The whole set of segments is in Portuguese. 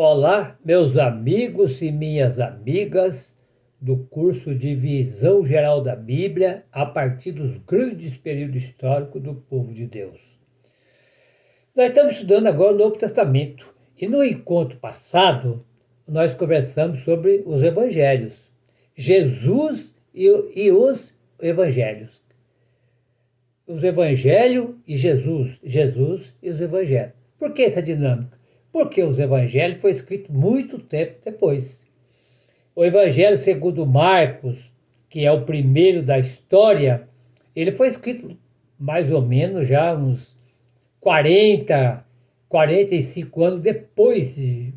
Olá, meus amigos e minhas amigas do curso de Visão Geral da Bíblia a partir dos grandes períodos históricos do povo de Deus. Nós estamos estudando agora o Novo Testamento e no encontro passado nós conversamos sobre os evangelhos, Jesus e os evangelhos. Os evangelhos e Jesus, Jesus e os evangelhos. Por que essa dinâmica? Porque os evangelhos foram escritos muito tempo depois. O evangelho segundo Marcos, que é o primeiro da história, ele foi escrito mais ou menos já uns 45 anos depois de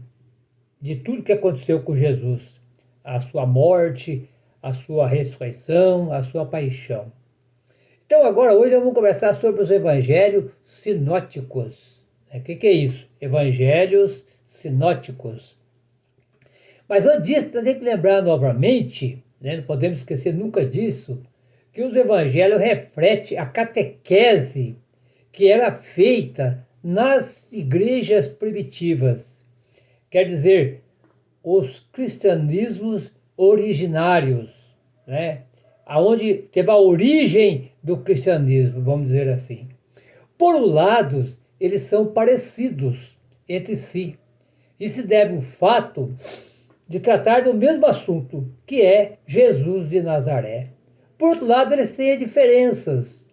tudo que aconteceu com Jesus. A sua morte, a sua ressurreição, a sua paixão. Então agora hoje vamos conversar sobre os evangelhos sinóticos. O que é isso? Evangelhos sinóticos. Mas antes disso, nós temos que lembrar novamente, não podemos esquecer nunca disso, que os evangelhos refletem a catequese que era feita nas igrejas primitivas. Quer dizer, os cristianismos originários, aonde teve a origem do cristianismo, vamos dizer assim. Por um lado, eles são parecidos entre si. Isso se deve ao fato de tratar do mesmo assunto, que é Jesus de Nazaré. Por outro lado, eles têm diferenças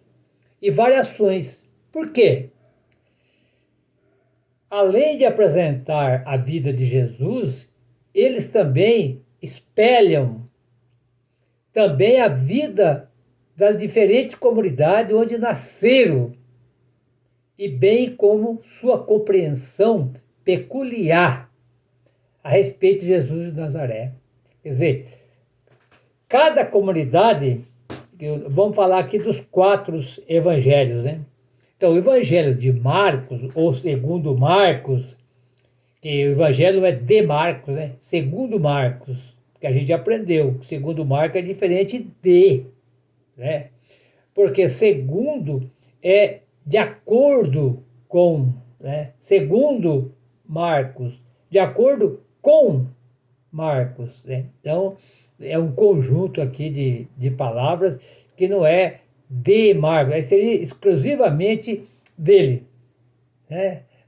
e variações. Por quê? Além de apresentar a vida de Jesus, eles também espelham também a vida das diferentes comunidades onde nasceram, e bem como sua compreensão peculiar a respeito de Jesus de Nazaré. Quer dizer, cada comunidade, vamos falar aqui dos 4 evangelhos, Então, o evangelho de Marcos, ou segundo Marcos, que o evangelho é de Marcos, Segundo Marcos, que a gente aprendeu, segundo Marcos é diferente de, Porque segundo é de acordo com, segundo Marcos, de acordo com Marcos, Então, é um conjunto aqui de palavras que não é de Marcos, aí seria exclusivamente dele,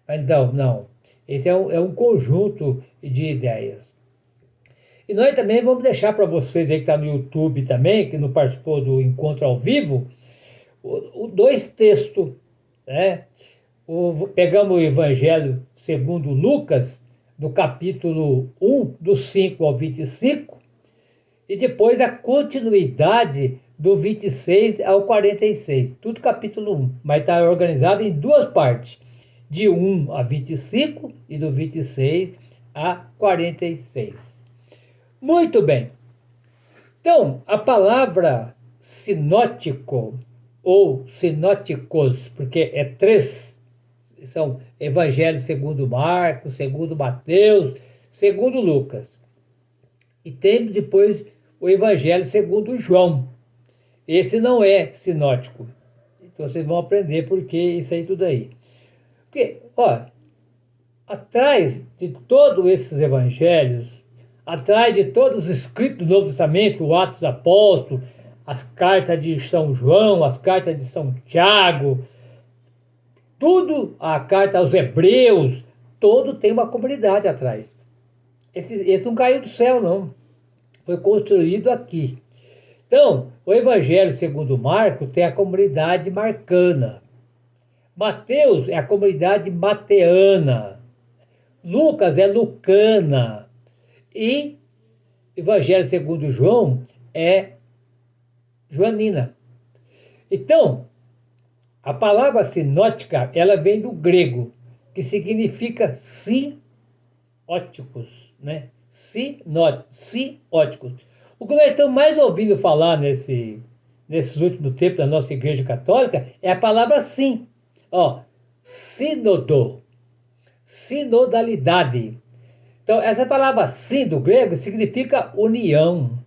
Então, não, esse é um conjunto de ideias. E nós também vamos deixar para vocês aí que está no YouTube também, que não participou do encontro ao vivo, 2 textos, Pegamos o Evangelho segundo Lucas, do capítulo 1, do 5 ao 25, e depois a continuidade do 26 ao 46, tudo capítulo 1, mas está organizado em 2 partes, de 1 a 25 e do 26 a 46. Muito bem. Então, a palavra sinótico, ou sinóticos, porque é 3, são Evangelho segundo Marcos, segundo Mateus, segundo Lucas. E tem depois o Evangelho segundo João. Esse não é sinótico. Então vocês vão aprender porque isso aí tudo aí. Porque, atrás de todos esses evangelhos, atrás de todos os escritos do Novo Testamento, o Atos dos Apóstolos, as cartas de São João, as cartas de São Tiago, tudo, a carta aos Hebreus, todo tem uma comunidade atrás. Esse não caiu do céu, não. Foi construído aqui. Então, o Evangelho segundo Marcos tem a comunidade marcana. Mateus é a comunidade mateana. Lucas é lucana. E Evangelho segundo João é joanina. Então, a palavra sinótica, ela vem do grego, que significa sinóticos, Sinóticos. O que nós estamos mais ouvindo falar nesses últimos tempos da nossa Igreja Católica é a palavra sim. Sínodo, sinodalidade. Então, essa palavra sim do grego significa união,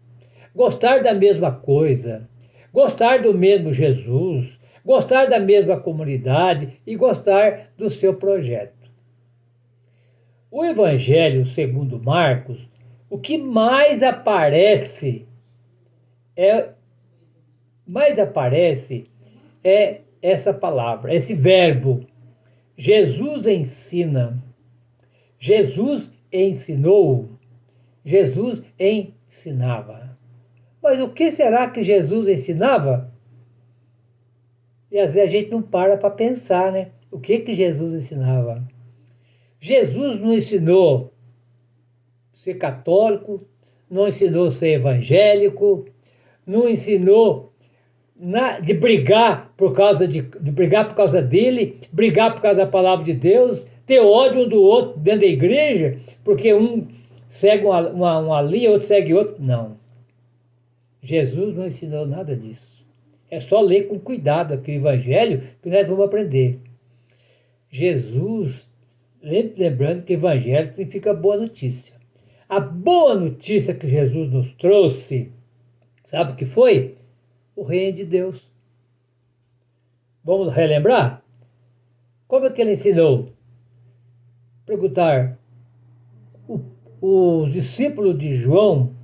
gostar da mesma coisa, gostar do mesmo Jesus, gostar da mesma comunidade e gostar do seu projeto. O Evangelho segundo Marcos, o que é, mais aparece é essa palavra, esse verbo. Jesus ensina, Jesus ensinou, Jesus ensinava. Mas o que será que Jesus ensinava? E às vezes a gente não para pensar, né? O que Jesus ensinava? Jesus não ensinou ser católico, não ensinou ser evangélico, não ensinou de brigar de brigar por causa dele, brigar por causa da palavra de Deus, ter ódio um do outro dentro da igreja, porque um segue uma linha, outro segue outro. Não. Jesus não ensinou nada disso. É só ler com cuidado aqui o Evangelho que nós vamos aprender. Jesus, lembrando que Evangelho significa boa notícia. A boa notícia que Jesus nos trouxe, sabe o que foi? O reino de Deus. Vamos relembrar? Como é que ele ensinou? Perguntar. Os discípulos de João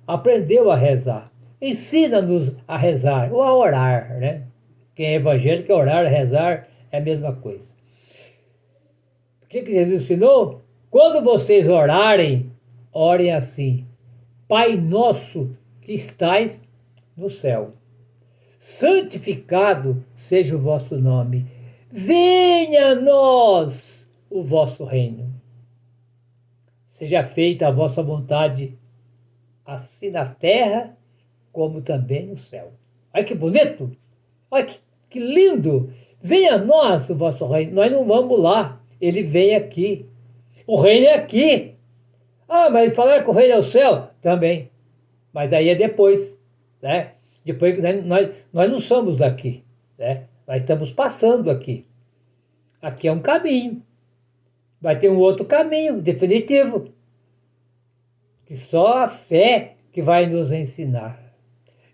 aprendeu a rezar. Ensina-nos a rezar, ou a orar, né? Quem é evangélico, orar, rezar é a mesma coisa. O que Jesus ensinou? Quando vocês orarem, orem assim: Pai nosso que estais no céu, santificado seja o vosso nome, venha a nós o vosso reino, seja feita a vossa vontade, assim na terra como também no céu. Olha que bonito! Olha que lindo! Venha a nós o vosso reino. Nós não vamos lá, ele vem aqui. O reino é aqui. Ah, mas falar que o reino é o céu? Também. Mas aí é depois, né? Depois que nós não somos daqui, né? Nós estamos passando aqui. Aqui é um caminho. Vai ter um outro caminho, definitivo, que só a fé que vai nos ensinar.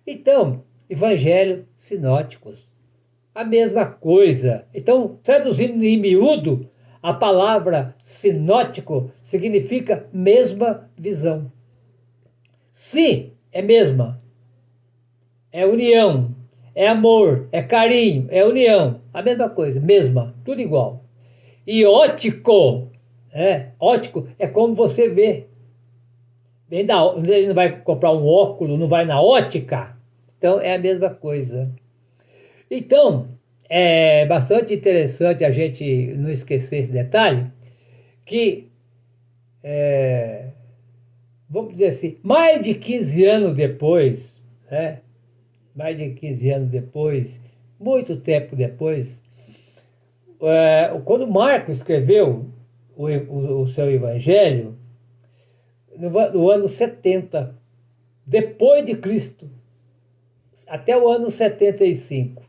Então, evangelho sinóticos, a mesma coisa. Então, traduzindo em miúdo, a palavra sinótico significa mesma visão. Si é mesma, é união, é amor, é carinho, é união, a mesma coisa, mesma, tudo igual. E ótico é como você vê. Ele não vai comprar um óculos, não vai na ótica. Então é a mesma coisa. Então, é bastante interessante a gente não esquecer esse detalhe, que, vamos dizer assim, mais de 15 anos depois, né? Mais de 15 anos depois, muito tempo depois, quando Marcos escreveu o seu evangelho, no ano 70, depois de Cristo, até o ano 75.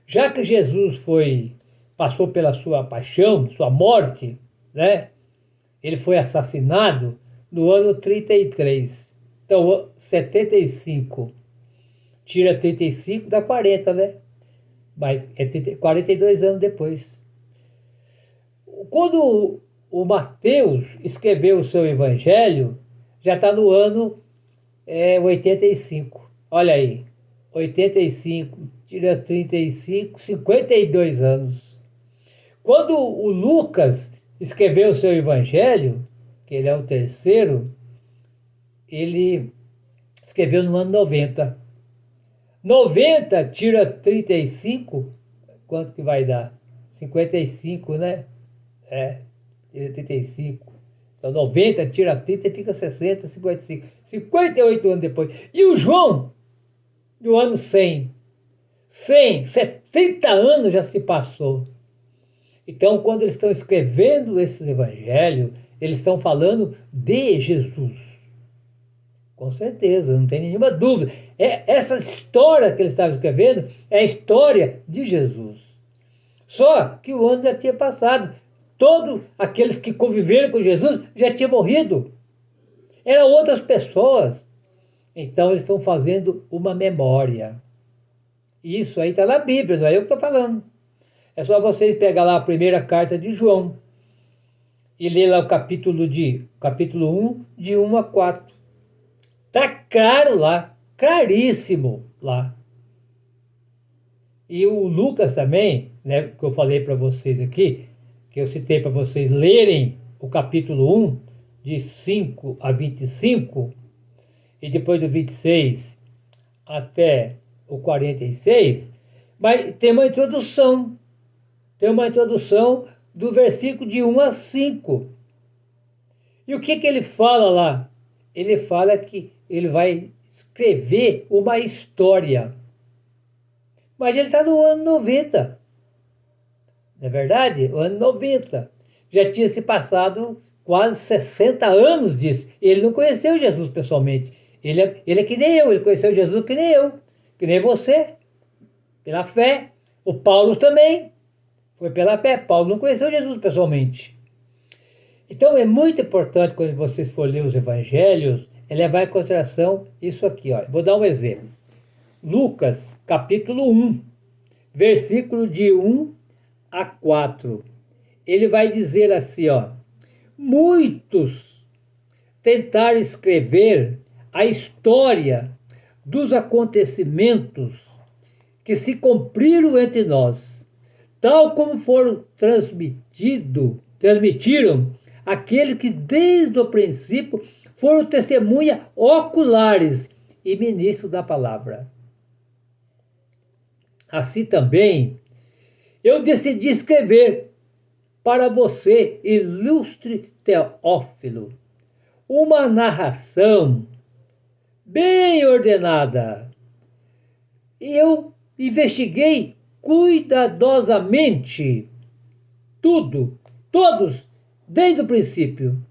Já que Jesus passou pela sua paixão, sua morte, né? Ele foi assassinado no ano 33. Então, 75. Tira 35, dá 40, né? Mas é 42 anos depois. Quando o Mateus escreveu o seu evangelho, já está no ano 85. Olha aí, 85, tira 35, 52 anos. Quando o Lucas escreveu o seu evangelho, que ele é o terceiro, ele escreveu no ano 90. 90 tira 35, quanto que vai dar? 55, né? 35. Então 90 tira 30 e fica 60, 55. 58 anos depois. E o João, do ano 100. 70 anos já se passou. Então, quando eles estão escrevendo esse evangelho, eles estão falando de Jesus. Com certeza, não tem nenhuma dúvida. Essa história que eles estavam escrevendo é a história de Jesus. Só que o ano já tinha passado. Todos aqueles que conviveram com Jesus já tinham morrido. Eram outras pessoas. Então, eles estão fazendo uma memória. Isso aí está na Bíblia, não é eu que estou falando. É só vocês pegar lá a primeira carta de João. e lê lá o capítulo 1, de 1 a 4. Tá claro lá, claríssimo lá. E o Lucas também, né, que eu falei para vocês aqui, que eu citei para vocês lerem o capítulo 1, de 5 a 25, e depois do 26 até o 46, mas tem uma introdução do versículo de 1 a 5. E o que ele fala lá? Ele fala que ele vai escrever uma história. Mas ele está no ano 90. Não é verdade? O ano 90. Já tinha se passado quase 60 anos disso. Ele não conheceu Jesus pessoalmente. Ele é que nem eu, ele conheceu Jesus que nem eu, que nem você, pela fé. O Paulo também foi pela fé. Paulo não conheceu Jesus pessoalmente. Então é muito importante quando vocês for ler os evangelhos, levar em consideração isso aqui. Ó. Vou dar um exemplo. Lucas, capítulo 1, versículo de 1 a 4. Ele vai dizer assim, ó: muitos tentaram escrever a história dos acontecimentos que se cumpriram entre nós, tal como foram transmitiram aqueles que desde o princípio foram testemunhas oculares e ministros da palavra. Assim também, eu decidi escrever para você, ilustre Teófilo, uma narração bem ordenada. Eu investiguei cuidadosamente todos, desde o princípio.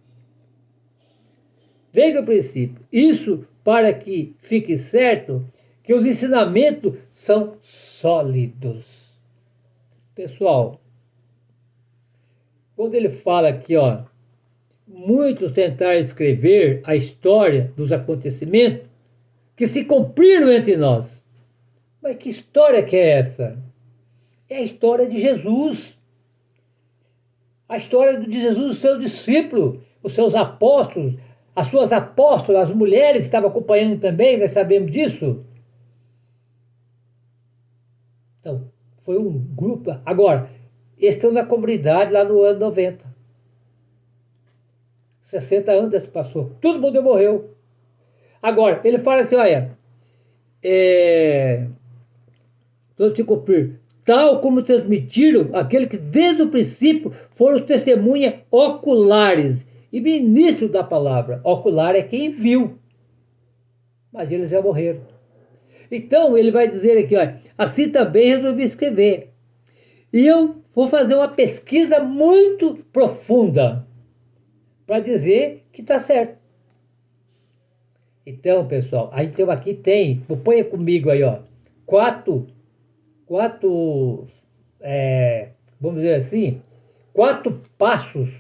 Desde o princípio. Isso para que fique certo que os ensinamentos são sólidos. Pessoal, quando ele fala aqui, ó, muitos tentaram escrever a história dos acontecimentos que se cumpriram entre nós. Mas que história que é essa? É a história de Jesus. A história de Jesus, os seus discípulos, os seus apóstolos, as suas apóstolas, as mulheres que estavam acompanhando também, nós sabemos disso. Então, foi um grupo. Agora, eles estão na comunidade lá no ano 90. 60 anos passou. Todo mundo morreu. Agora, ele fala assim, olha, todos se cumprir, tal como transmitiram aqueles que desde o princípio foram testemunhas oculares e ministros da palavra. Ocular é quem viu, mas eles já morreram. Então ele vai dizer aqui, olha, assim também resolvi escrever. E eu vou fazer uma pesquisa muito profunda para dizer que está certo. Então, pessoal, aí então aqui tem, ponha comigo aí, ó, quatro, vamos dizer assim, 4 passos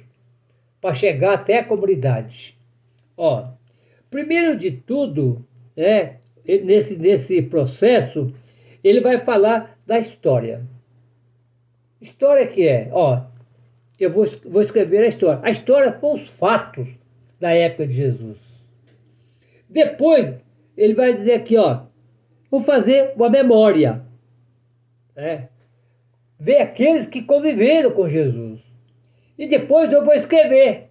para chegar até a comunidade. Ó, primeiro de tudo, nesse processo, ele vai falar da história. História que é, ó, eu vou escrever a história. A história foi os fatos da época de Jesus. Depois, ele vai dizer aqui, ó, vou fazer uma memória. Ver aqueles que conviveram com Jesus. E depois eu vou escrever.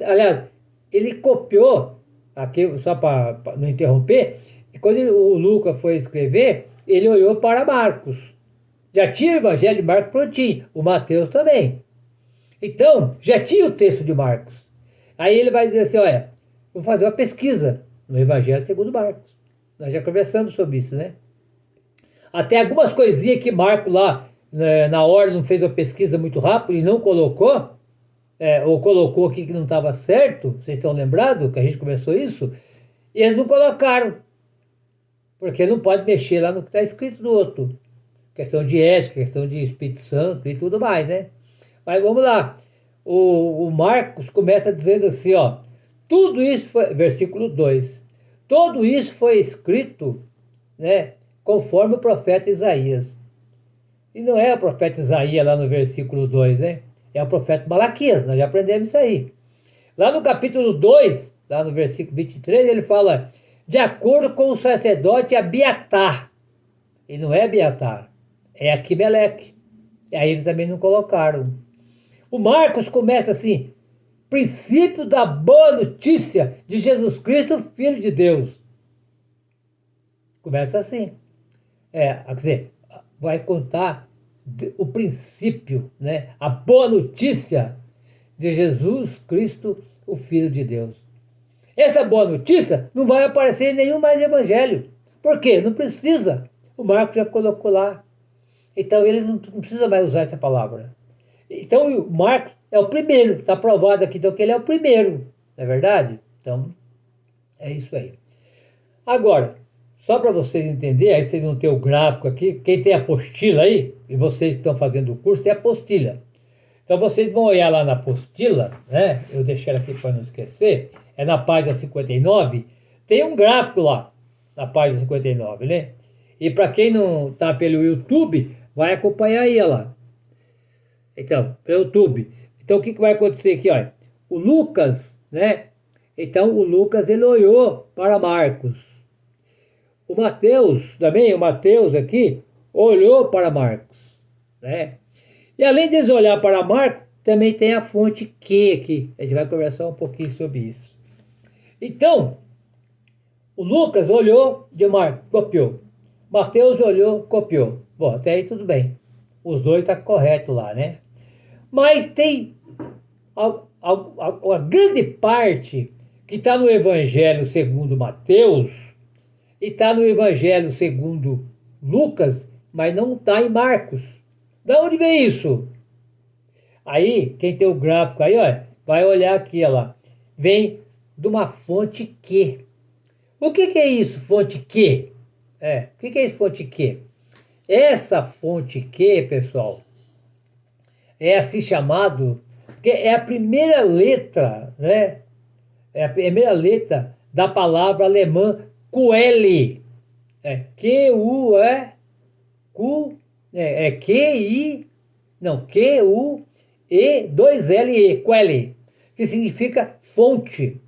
Aliás, ele copiou, aqui só para não interromper, e quando o Lucas foi escrever, ele olhou para Marcos. Já tinha o Evangelho de Marcos prontinho, o Mateus também. Então, já tinha o texto de Marcos. Aí ele vai dizer assim, olha, vou fazer uma pesquisa no Evangelho segundo Marcos. Nós já conversamos sobre isso, né? Até algumas coisinhas que Marcos lá, na hora, não fez a pesquisa muito rápido e não colocou, ou colocou aqui que não estava certo, vocês estão lembrados que a gente começou isso? E eles não colocaram, porque não pode mexer lá no que está escrito no outro. Questão de ética, questão de Espírito Santo e tudo mais, né? Mas vamos lá. O Marcos começa dizendo assim, ó, tudo isso foi, versículo 2, tudo isso foi escrito, né, conforme o profeta Isaías. E não é o profeta Isaías lá no versículo 2, né? É o profeta Malaquias, nós já aprendemos isso aí. Lá no capítulo 2, lá no versículo 23, ele fala, de acordo com o sacerdote Abiatar. E não é Abiatar, é Aquimeleque. E aí eles também não colocaram. O Marcos começa assim, princípio da boa notícia de Jesus Cristo, Filho de Deus. Começa assim. Quer dizer, vai contar o princípio, né? A boa notícia de Jesus Cristo, o Filho de Deus. Essa boa notícia não vai aparecer em nenhum mais evangelho. Por quê? Não precisa. O Marcos já colocou lá. Então eles não precisam mais usar essa palavra. Então o Marcos é o primeiro, está provado aqui então que ele é o primeiro, não é verdade? Então é isso aí. Agora, só para vocês entenderem, aí vocês vão ter o gráfico aqui, quem tem apostila aí, e vocês que estão fazendo o curso, tem apostila. Então vocês vão olhar lá na apostila, né? Eu deixei ela aqui para não esquecer, é na página 59, tem um gráfico lá, na página 59, né? E para quem não está pelo YouTube, vai acompanhar aí lá. Então, pelo YouTube. Então o que vai acontecer aqui, olha? O Lucas, né? Então o Lucas ele olhou para Marcos. O Mateus, também, o Mateus aqui, olhou para Marcos, né? E além de olhar para Marcos, também tem a fonte Q aqui. A gente vai conversar um pouquinho sobre isso. Então, o Lucas olhou de Marcos, copiou. Mateus olhou, copiou. Bom, até aí tudo bem. Os dois estão corretos lá, né? Mas tem uma grande parte que está no Evangelho segundo Mateus e está no Evangelho segundo Lucas, mas não está em Marcos. De onde vem isso? Aí, quem tem o gráfico aí, ó, vai olhar aqui, ó lá. Vem de uma fonte Q. O que é isso, fonte Q? O que é isso, fonte Q? Essa fonte Q, pessoal, é assim chamado, porque é a primeira letra, né? É a primeira letra da palavra alemã QL. Q-U-E, Q-I, não, Q-U-E, 2-L-E, QL, que significa fonte.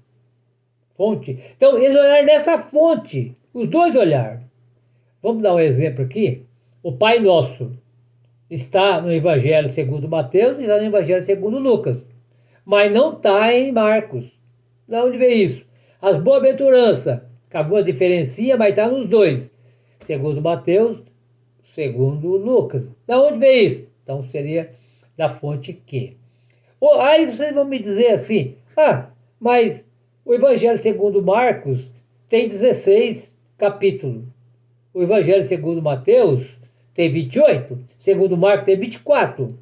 Fonte. Então, eles olharam nessa fonte, os dois olharam. Vamos dar um exemplo aqui. O Pai Nosso está no Evangelho segundo Mateus e está no Evangelho segundo Lucas, mas não está em Marcos. De onde vem isso? As boas-aventuranças, algumas diferencia, mas está nos dois. Segundo Mateus, segundo Lucas. De onde vem isso? Então seria da fonte Q. Aí vocês vão me dizer assim, mas o Evangelho segundo Marcos tem 16 capítulos. O Evangelho segundo Mateus tem 28, segundo Marcos tem 24.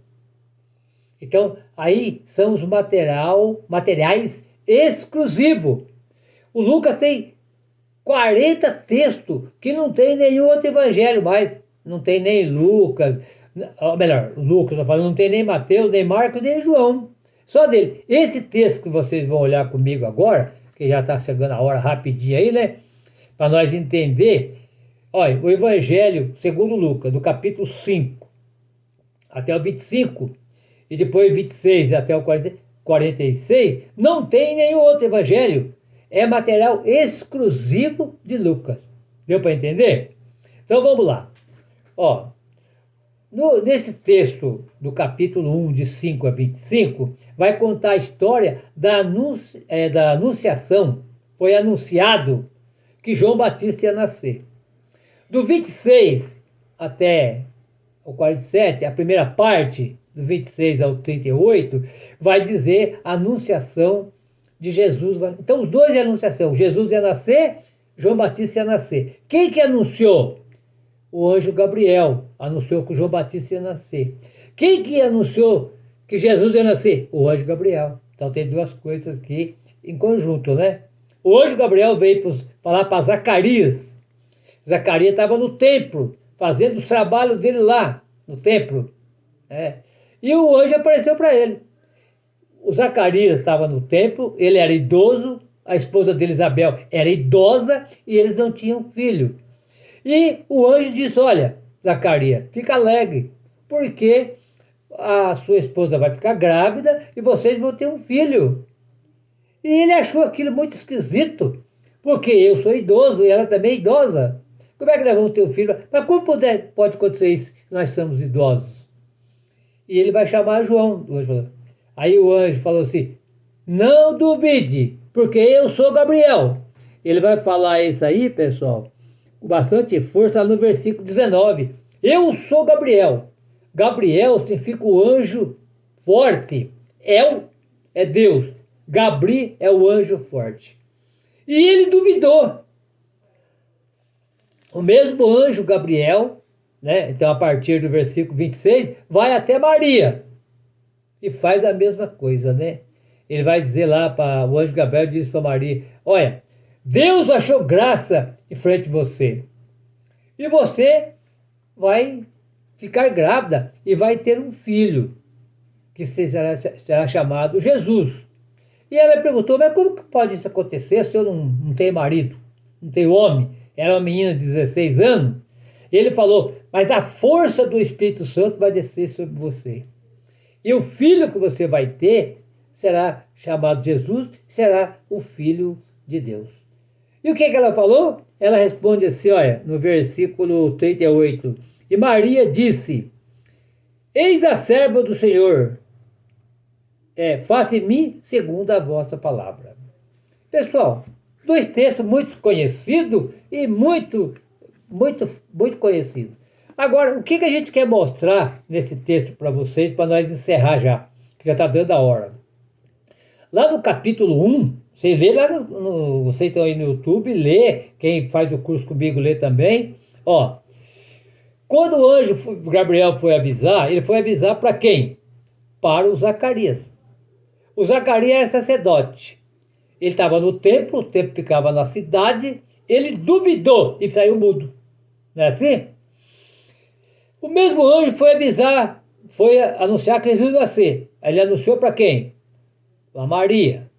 Então, aí são os materiais exclusivos. O Lucas tem 40 textos que não tem nenhum outro evangelho mais. Não tem nem Lucas, ou melhor, Lucas, não tem nem Mateus, nem Marcos, nem João. Só dele. Esse texto que vocês vão olhar comigo agora, que já está chegando a hora rapidinho aí, né? Para nós entender. Olha, o Evangelho segundo Lucas, do capítulo 5 até o 25, e depois 26 até o 46, não tem nenhum outro evangelho. É material exclusivo de Lucas. Deu para entender? Então vamos lá. Nesse texto do capítulo 1, de 5 a 25, vai contar a história da anunciação. Foi anunciado que João Batista ia nascer. Do 26 até o 47, a primeira parte, do 26 ao 38, vai dizer a anunciação de Jesus. Então, os dois é anunciação. Jesus ia nascer, João Batista ia nascer. Quem que anunciou? O anjo Gabriel anunciou que o João Batista ia nascer. Quem que anunciou que Jesus ia nascer? O anjo Gabriel. Então, tem duas coisas aqui em conjunto, né? O anjo Gabriel veio falar para Zacarias. Zacarias estava no templo, fazendo os trabalhos dele lá, no templo. E o anjo apareceu para ele. O Zacarias estava no templo, ele era idoso, a esposa dele, Isabel, era idosa e eles não tinham filho. E o anjo disse, olha, Zacarias, fica alegre, porque a sua esposa vai ficar grávida e vocês vão ter um filho. E ele achou aquilo muito esquisito, porque eu sou idoso e ela também é idosa. Como é que nós vamos ter um filho? Mas como pode acontecer isso se nós somos idosos? E ele vai chamar João. Aí o anjo falou assim, não duvide, porque eu sou Gabriel. Ele vai falar isso aí, pessoal, com bastante força no versículo 19. Eu sou Gabriel. Gabriel significa o anjo forte. El é Deus. Gabri é o anjo forte. E ele duvidou. O mesmo anjo Gabriel, né? Então a partir do versículo 26, vai até Maria e faz a mesma coisa, né? Ele vai dizer lá, o anjo Gabriel diz para Maria, olha, Deus achou graça em frente de você. E você vai ficar grávida e vai ter um filho, que será chamado Jesus. E ela perguntou, mas como que pode isso acontecer se eu não tenho marido, não tenho homem? Era uma menina de 16 anos. E ele falou, mas a força do Espírito Santo vai descer sobre você. E o filho que você vai ter será chamado Jesus, será o Filho de Deus. E o que ela falou? Ela responde assim, olha, no versículo 38. E Maria disse, eis a serva do Senhor, faça em mim segundo a vossa palavra. Pessoal, dois textos muito conhecidos e muito conhecidos. Agora, o que a gente quer mostrar nesse texto para vocês, para nós encerrar já, que já está dando a hora. Lá no capítulo 1, você lê lá, vocês estão aí no YouTube, lê, quem faz o curso comigo lê também, ó. Quando o anjo Gabriel foi avisar, ele foi avisar para quem? Para o Zacarias. O Zacarias era sacerdote. Ele estava no templo, o templo ficava na cidade, ele duvidou e saiu mudo. Não é assim? O mesmo anjo foi avisar, foi anunciar que Jesus ia nascer. Ele anunciou para quem? Para Maria.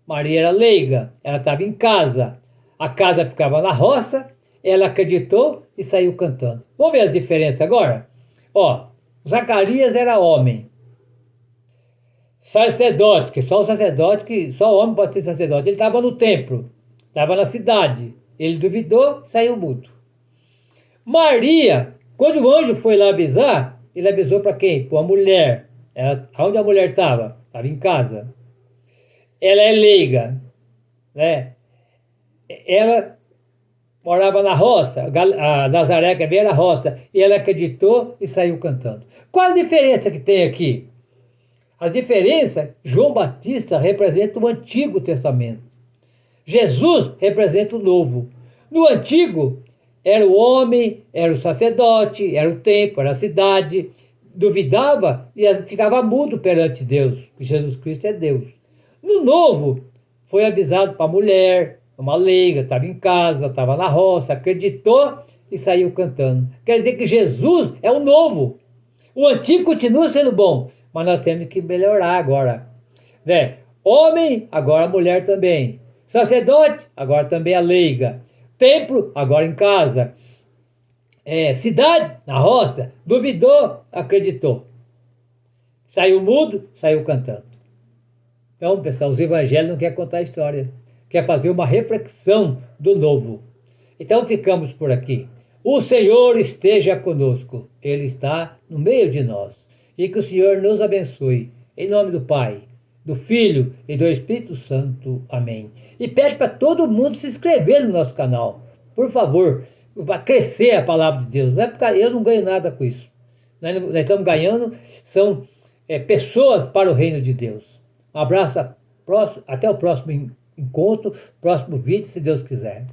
Maria era leiga, ela estava em casa. A casa ficava na roça, ela acreditou e saiu cantando. Vamos ver a diferença agora? Ó, Zacarias era homem. Sacerdote, que só o sacerdote, que só o homem pode ser sacerdote. Ele estava no templo, estava na cidade. Ele duvidou, saiu mudo. Maria, quando o anjo foi lá avisar, ele avisou para quem? Para uma mulher. Onde a mulher estava? Estava em casa. Ela é leiga, né? Ela morava na roça, a Nazaré que era a roça, e ela acreditou e saiu cantando. Qual a diferença que tem aqui? A diferença, João Batista representa o Antigo Testamento. Jesus representa o Novo. No Antigo, era o homem, era o sacerdote, era o templo, era a cidade, duvidava e ficava mudo perante Deus, porque Jesus Cristo é Deus. No Novo, foi avisado para a mulher, uma leiga, estava em casa, estava na roça, acreditou e saiu cantando. Quer dizer que Jesus é o novo. O antigo continua sendo bom, mas nós temos que melhorar agora. Né? Homem, agora a mulher também. Sacerdote, agora também a leiga. Templo, agora em casa. Cidade, na roça. Duvidou, acreditou. Saiu mudo, saiu cantando. Então, pessoal, os evangelhos não querem contar a história. Quer fazer uma reflexão do novo. Então, ficamos por aqui. O Senhor esteja conosco. Ele está no meio de nós. E que o Senhor nos abençoe. Em nome do Pai, do Filho e do Espírito Santo. Amém. E pede para todo mundo se inscrever no nosso canal. Por favor, para crescer a palavra de Deus. Não é porque eu não ganho nada com isso. Nós estamos ganhando, são pessoas para o reino de Deus. Um abraço, até o próximo encontro, próximo vídeo, se Deus quiser.